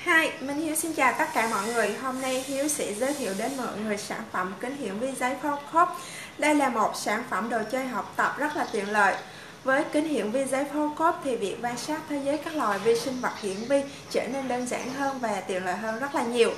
Hi, Minh Hiếu xin chào tất cả mọi người. Hôm nay Hiếu sẽ giới thiệu đến mọi người sản phẩm kính hiển vi giấy Foldscope. Đây là một sản phẩm đồ chơi học tập rất là tiện lợi. Với kính hiển vi giấy Foldscope thì việc quan sát thế giới các loài vi sinh vật hiển vi trở nên đơn giản hơn và tiện lợi hơn rất là nhiều.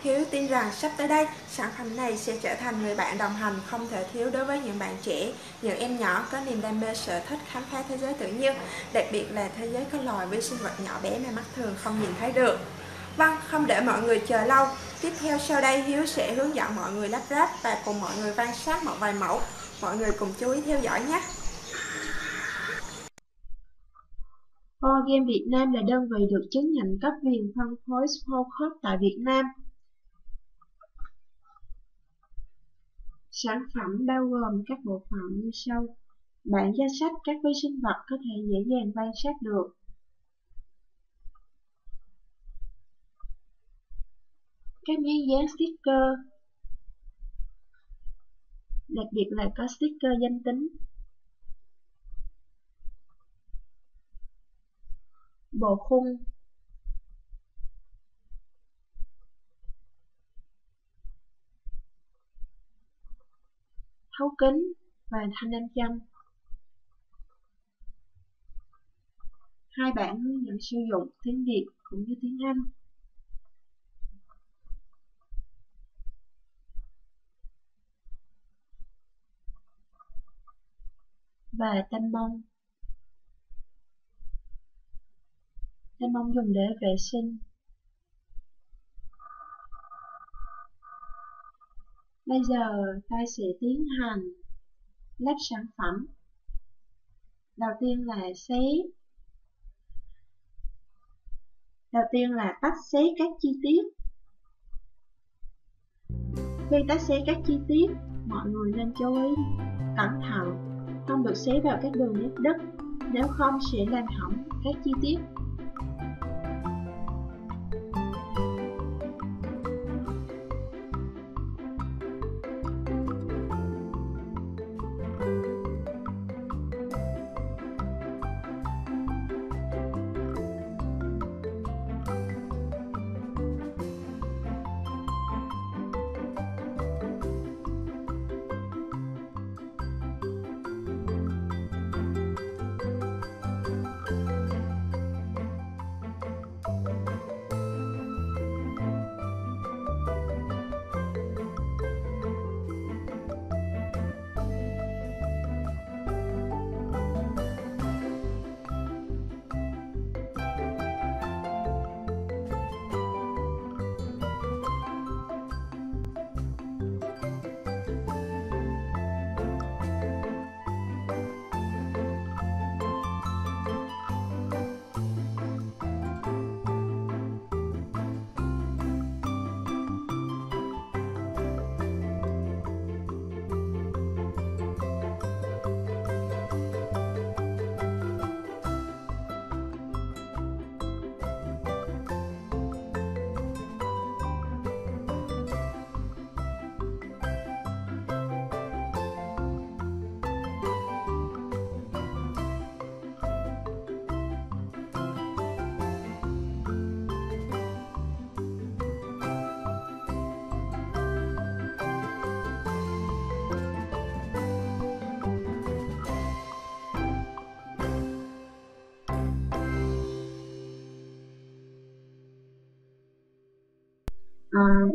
Hiếu tin rằng sắp tới đây, sản phẩm này sẽ trở thành người bạn đồng hành không thể thiếu đối với những bạn trẻ, những em nhỏ có niềm đam mê sở thích khám phá thế giới tự nhiên, đặc biệt là thế giới các loài vi sinh vật nhỏ bé mà mắt thường không nhìn thấy được. Vâng, không để mọi người chờ lâu, tiếp theo sau đây Hiếu sẽ hướng dẫn mọi người lắp ráp và cùng mọi người quan sát một vài mẫu. Mọi người cùng chú ý theo dõi nhé. Nguyen Việt Nam là đơn vị được chứng nhận cấp quyền phân phối Foldscope tại Việt Nam. Sản phẩm bao gồm các bộ phận như sau: bảng danh sách các vi sinh vật có thể dễ dàng quan sát được, các miếng dán sticker, đặc biệt là có sticker danh tính, bộ khung, thấu kính và thanh nam châm. Hai bản hướng dẫn sử dụng tiếng Việt cũng như tiếng Anh. Và tăm bông. Tăm bông dùng để vệ sinh. Bây giờ ta sẽ tiến hành lắp sản phẩm. Đầu tiên là tách xé các chi tiết. Khi tách xé các chi tiết, mọi người nên chú ý cẩn thận, không được xé vào các đường nét đứt, nếu không sẽ làm hỏng các chi tiết.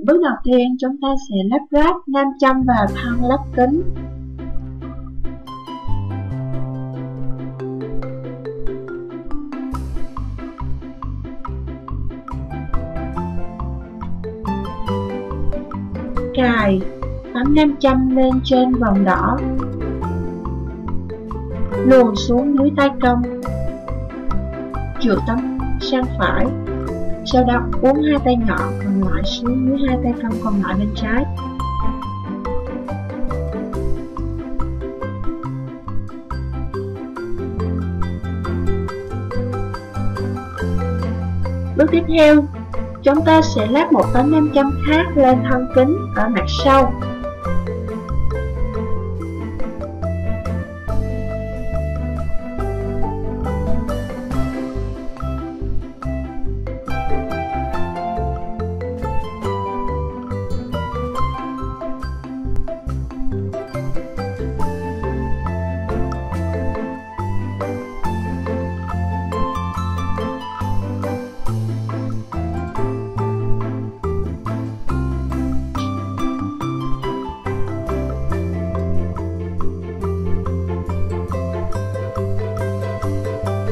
Bước đầu tiên chúng ta sẽ lắp ráp nam châm và thân lắp kính. Cài tấm nam châm lên trên vòng đỏ, luồn xuống dưới tay công, trượt tấm sang phải, sau đó uốn hai tay nhỏ còn lại xuống dưới hai tay công còn lại bên trái. Bước tiếp theo, chúng ta sẽ lắp một tấm nam châm khác lên thân kính ở mặt sau.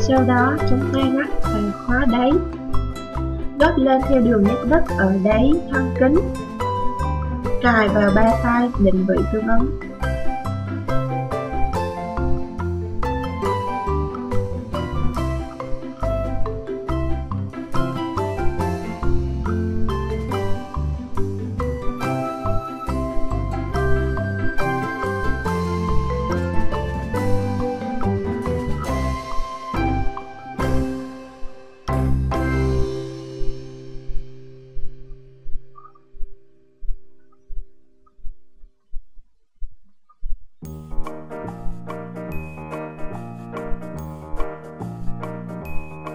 Sau đó chúng ta ngắt và khóa đáy, gấp lên theo đường nét đứt ở đáy thân kính, cài vào ba tay định vị tương ứng.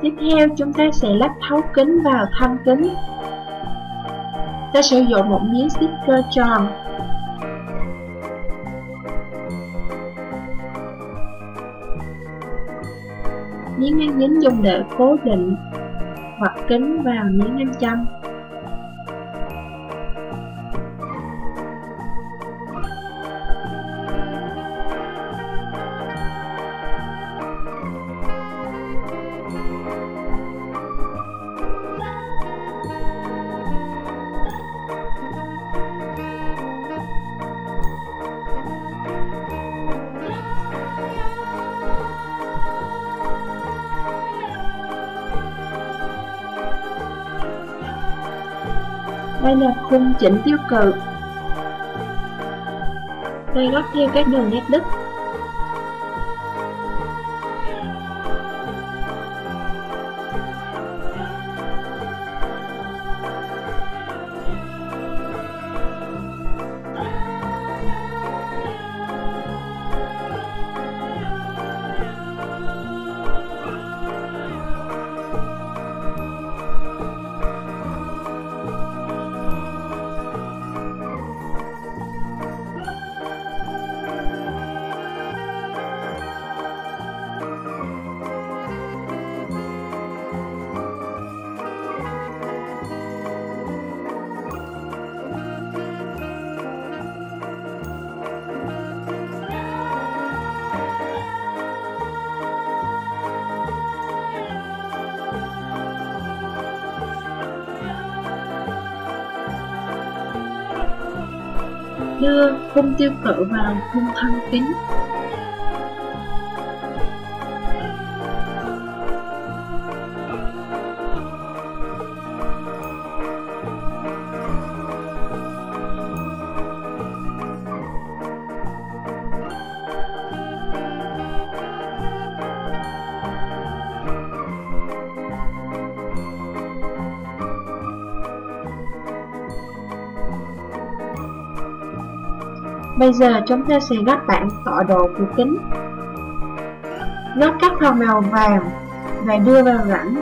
Tiếp theo, chúng ta sẽ lắp thấu kính vào thân kính. Ta sử dụng một miếng sticker tròn. Miếng ngăn dính dùng để cố định hoặc kính vào miếng nam châm. Đây là khung chỉnh tiêu cự. Đây lắp theo các đường nét đứt. Đưa khung tiêu cự vào khung thân kính. Bây giờ chúng ta sẽ gấp bảng tọa độ của kính. Lót các phần màu vào và đưa vào rãnh.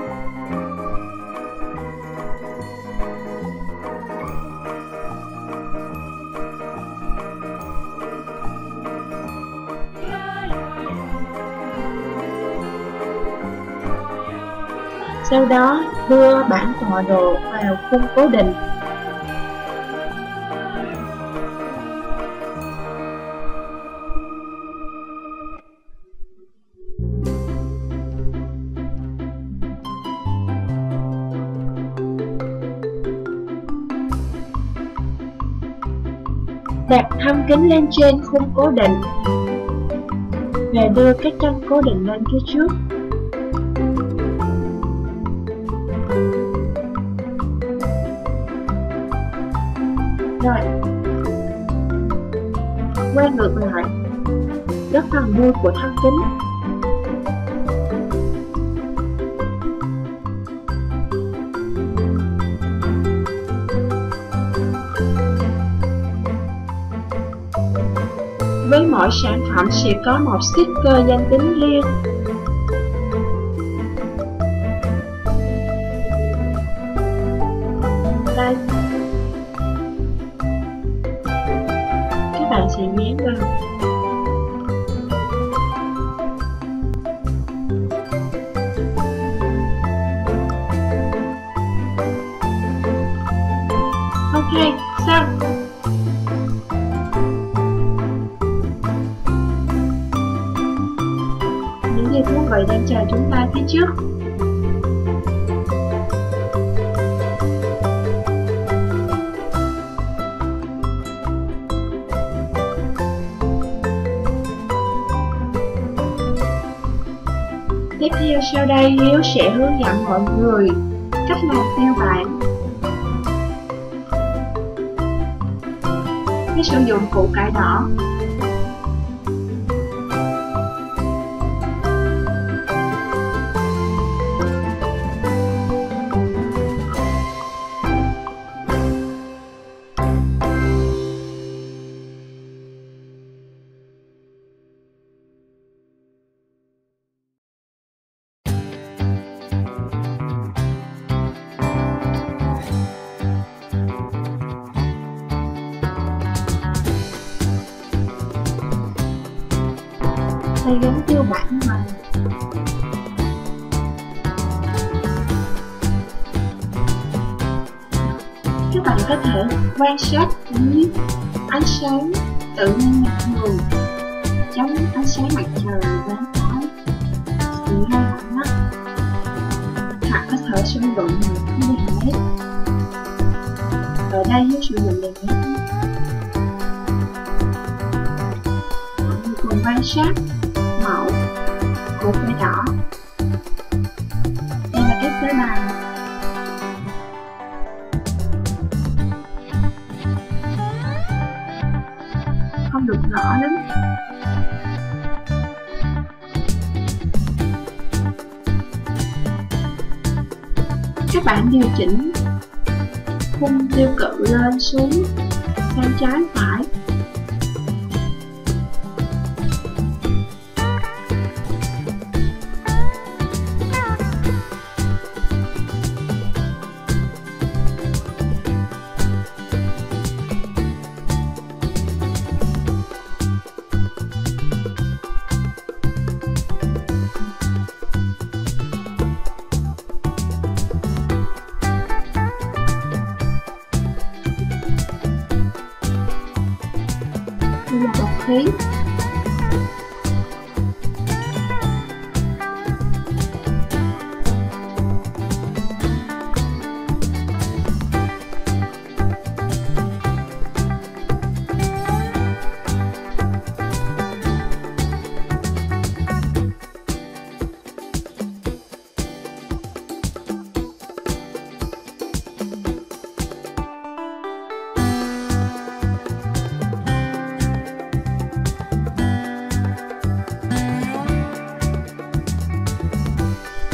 Sau đó đưa bảng tọa độ vào khung cố định. Đặt thân kính lên trên khung cố định và đưa các chân cố định lên phía trước. Rồi, quay ngược lại, gấp phần đuôi của thân kính. Với mỗi sản phẩm sẽ có một sticker danh tính riêng. Đây, các bạn sẽ dán vào. Ok, xong. Những điều thú vị đang chờ chúng ta phía trước. Tiếp theo sau đây Hiếu sẽ hướng dẫn mọi người cách làm tiêu bản. Hãy sử dụng củ cải đỏ. Tay gắn tiêu bản mà các bạn có thể quan sát dưới ánh sáng tự nhiên mặt thường, chống ánh sáng mặt trời láng thái sự hai hạng mắt, hoặc có thể sử dụng một đèn led. Ở đây Hiếu sử dụng đèn led. Mọi người cùng quan sát mẫu của cây đỏ. Đây là các tế bào. Không được rõ lắm. Các bạn điều chỉnh khung tiêu cự lên xuống, sang trái phải. Đây là bọt khí.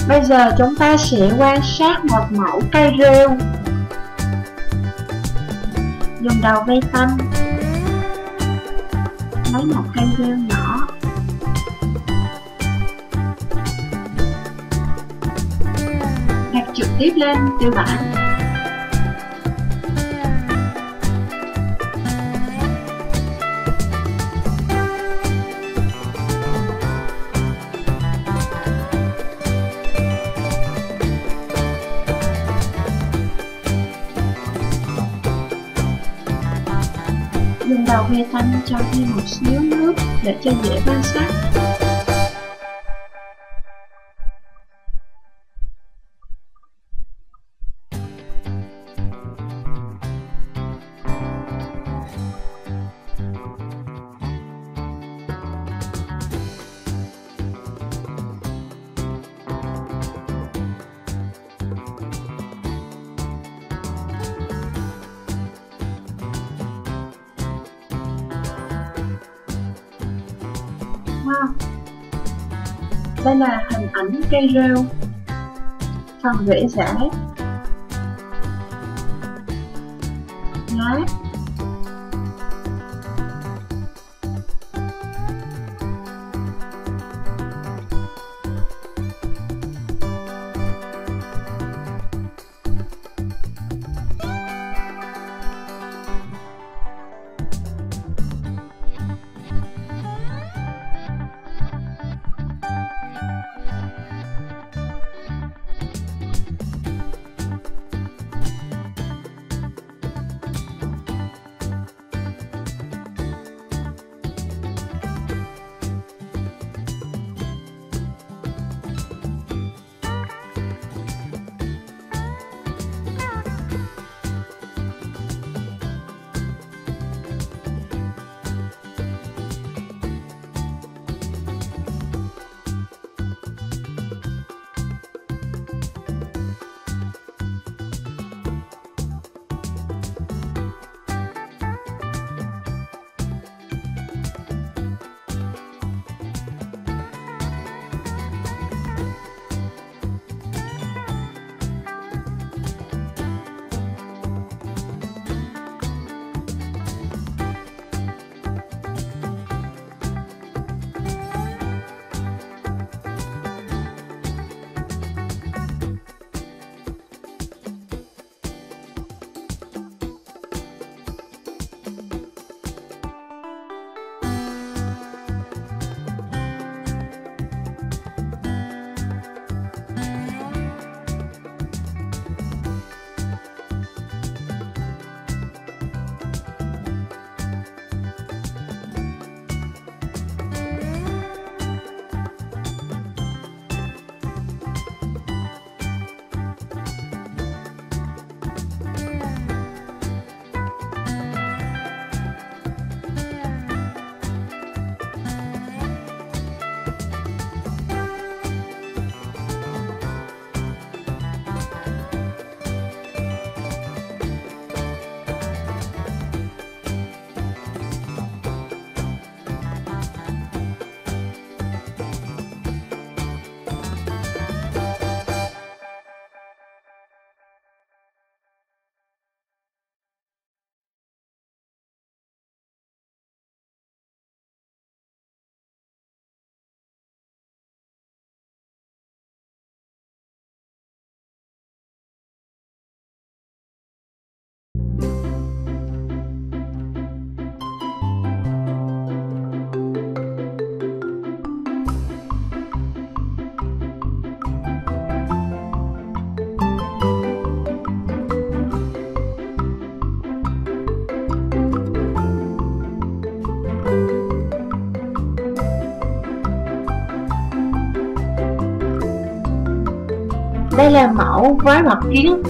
Bây giờ chúng ta sẽ quan sát một mẫu cây rêu. Dùng đầu vây tăm, lấy một cây rêu nhỏ, đặt trực tiếp lên tiêu bản. Dùng đầu ve tăm cho thêm một xíu nước để cho dễ quan sát. Wow. Đây là hình ảnh cây rêu, phần rễ rễ, lá, là mẫu với mặt kiến.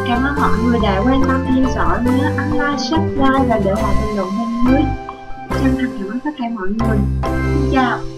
Cảm ơn mọi người đã quan tâm theo dõi. Nhớ ấn like, subscribe và để lại bình luận bên dưới. Chân thành cảm ơn tất cả mọi người. Xin chào.